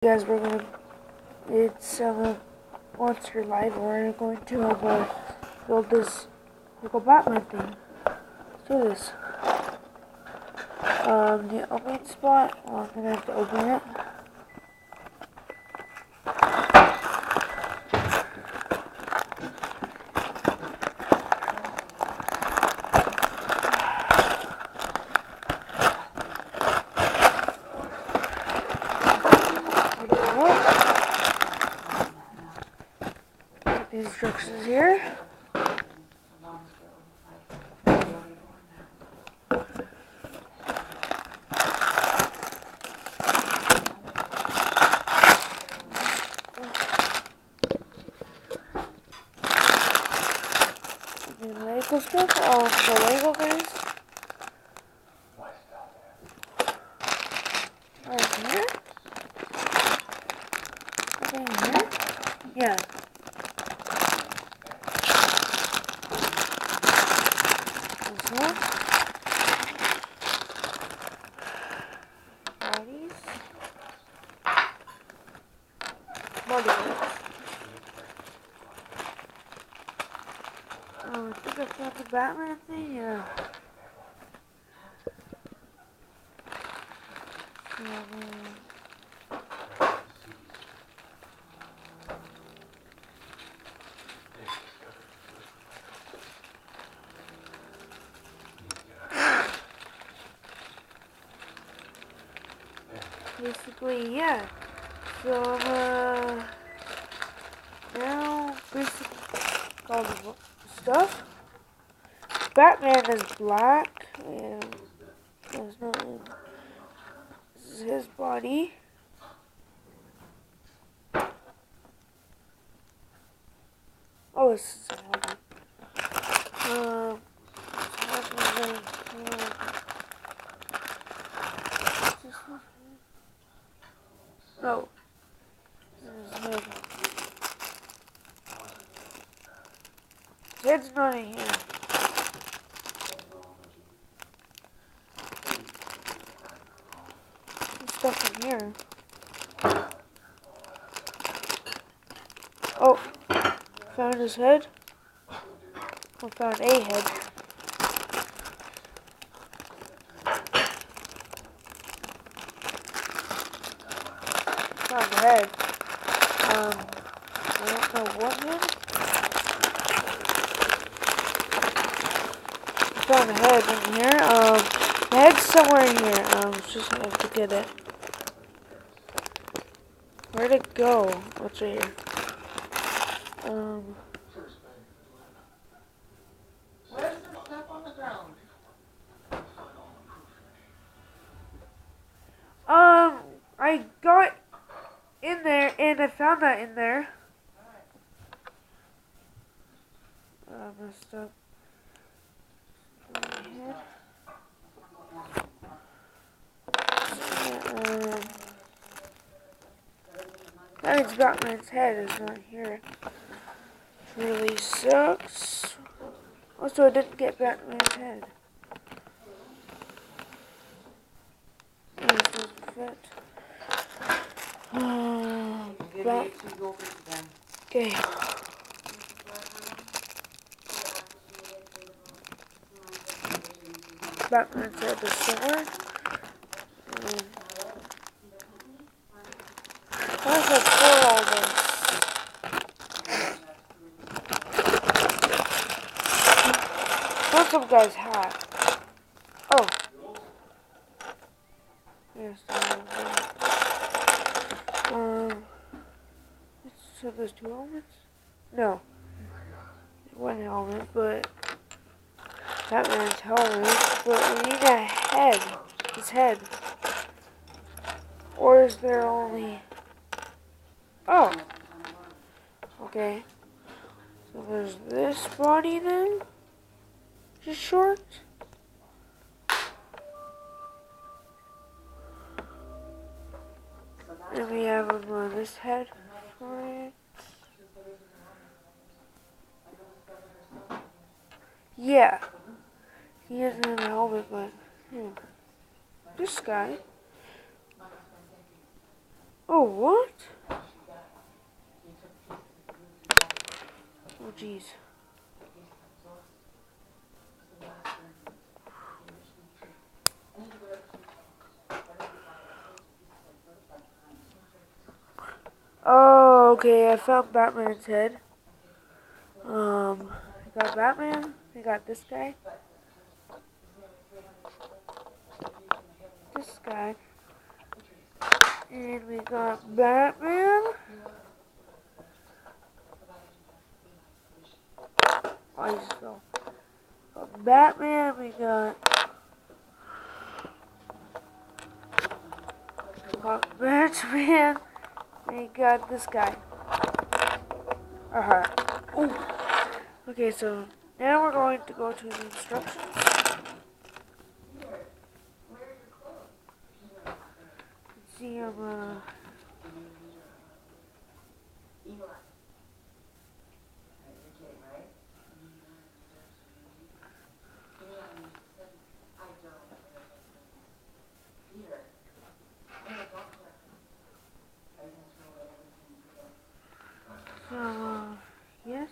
Guys, it's MonsterLive. We're going to build this little Batman thing. Let's do this. The opening spot, I'm gonna have to open it. The instructions here. The Lego stuff, the Lego guys. Right here? Something here? Yeah. This one. Bodies. Bodies. I think I found the Batman thing, yeah. Basically, yeah. So, now, basically, all the stuff. Batman is black, and there's no, this is his body. Oh, this is a helmet. No. His head's not in here. There's stuff in here. Oh, found his head. I found a head. Found the head. I don't know what head. Found a head in here. The head's somewhere in here. Just have to get it. Where'd it go? What's right here? Where's the stuff on the ground? I got in there and I found that in there. Messed up. That means Batman's head is not here. Which really sucks. Also, I didn't get Batman's head. This doesn't fit. Okay. Batman's head is somewhere. Why is that for all this? Found some guy's hat. Oh. Yes. So there's two helmets? No. One helmet, but Batman's helmet. But we need a head. His head. Or is there only... Oh. Okay. So there's this body then? Just short? And we have him on this head for it. Yeah. He doesn't have a helmet, but yeah. This guy. Oh, what? Oh, jeez. Oh, okay, I found Batman's head. I got Batman. I got this guy. This guy. And we got Batman. Oh, he's still. Got Batman. We got Batman. We got this guy. Oh. Okay, so now we're going to go to the instructions. See, yes.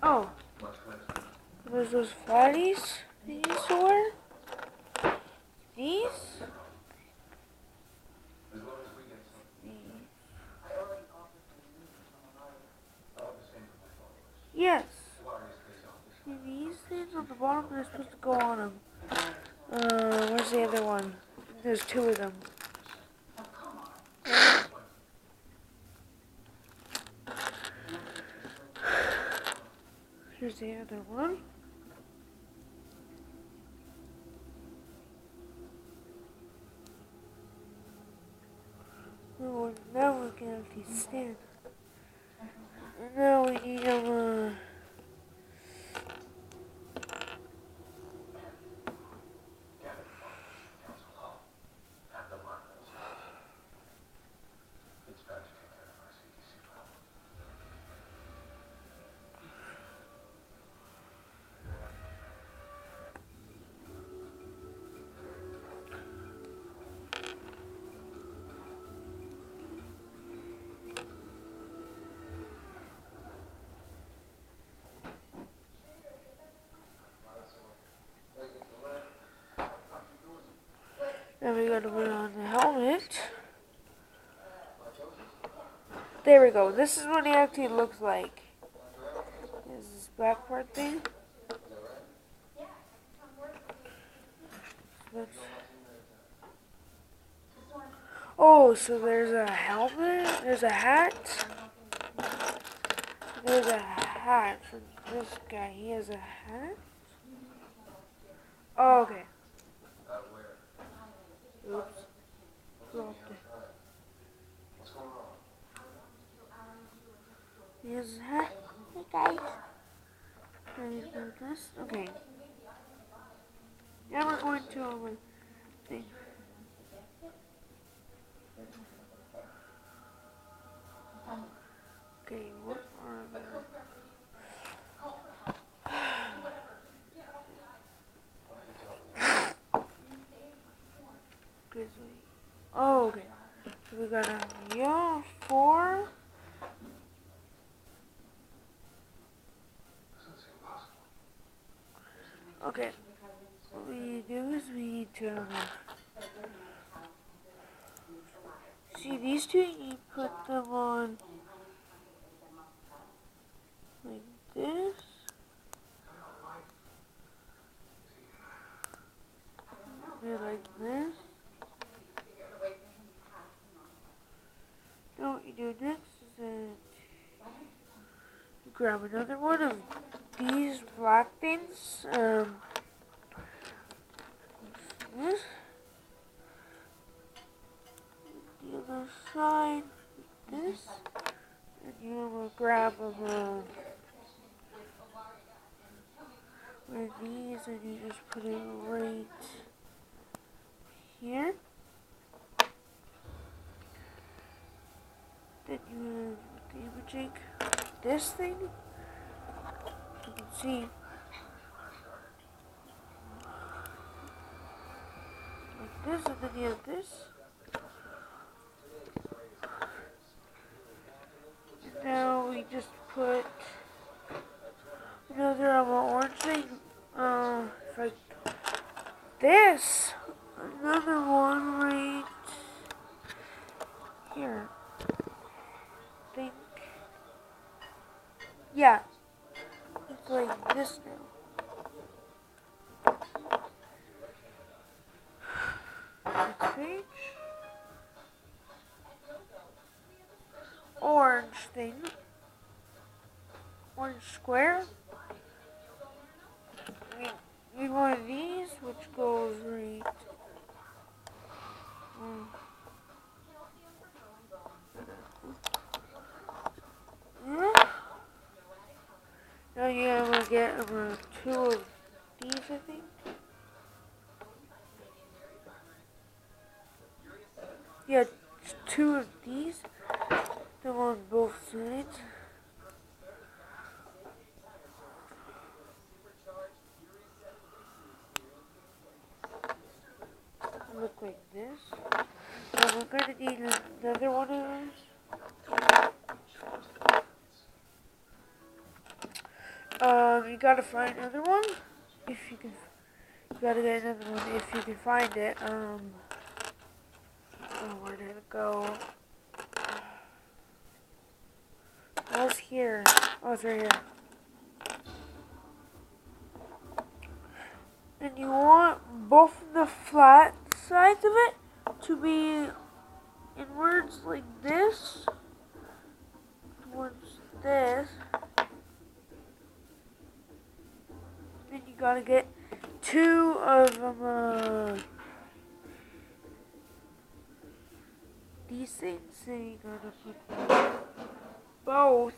Oh, there's those fatties that you used to wear. These? Yes. See, these things on the bottom, they're supposed to go on them. Where's the other one? There's two of them. Here's the other one. Oh, now we're gonna have to stand. And now we need them, Then we gotta put on the helmet. There we go. This is what he actually looks like. There's this black part thing. Oh, so there's a helmet. There's a hat. There's a hat for this guy. He has a hat. Oh, okay. Oops. Dropped it. He has a hat. Hey guys. And he's got this. Okay. Now we're going to thing. Okay, what are the Oh, okay. So we got a yellow 4. Okay. What we do is we need to see these two. You put them on like this. And like this. Now what you do next is that you grab another one of these black things. This. The other side. This. And you will grab them one of these and you just put it right here. Then you take this thing. You can see like this, and then you have this. And now we just put another orange thing. Like this. Another one right here. I think. Yeah. It's like this now. Next page. Orange thing. Orange square. We need one of these, which goes right. Yeah. Now you're gonna get two of these, I think. Yeah, two of these. Them on both sides. Look like this. Now we're gonna need another one of those. You gotta find another one if you can. You gotta get another one if you can find it. Oh, where did it go? Oh, it's here. Oh, it's right here. And you want both the flat sides of it to be inwards like this. Towards this. Then you gotta get two of them, these things. So you gotta put them both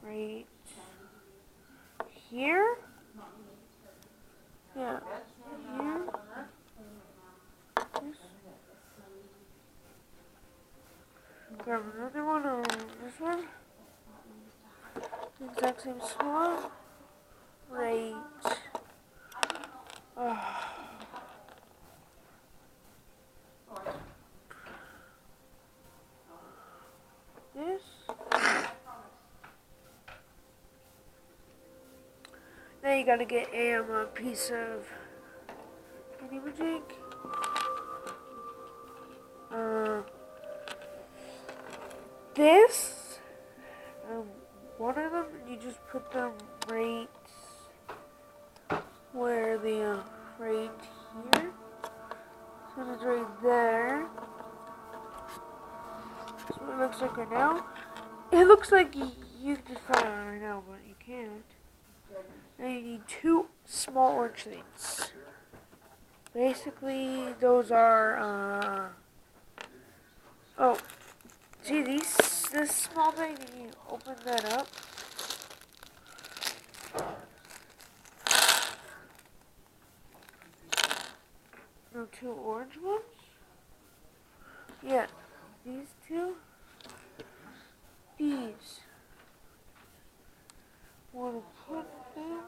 right here. Yeah, here. This. Grab another one or this one. The exact same spot. Right. This. Now you gotta get a piece of jig. This. One of them, you just put them right where the right here. So it's right there. That's what it looks like right now. It looks like you can find it right now, but you can't. Now you need two small orange things. Basically, those are, oh, see this small thing, you open that up. No, two orange ones? Yeah, these two. These. Want to put them.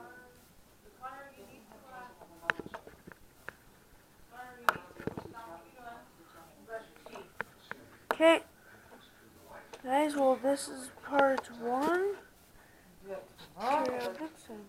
Okay. Guys, well, this is part one. Carry on next time.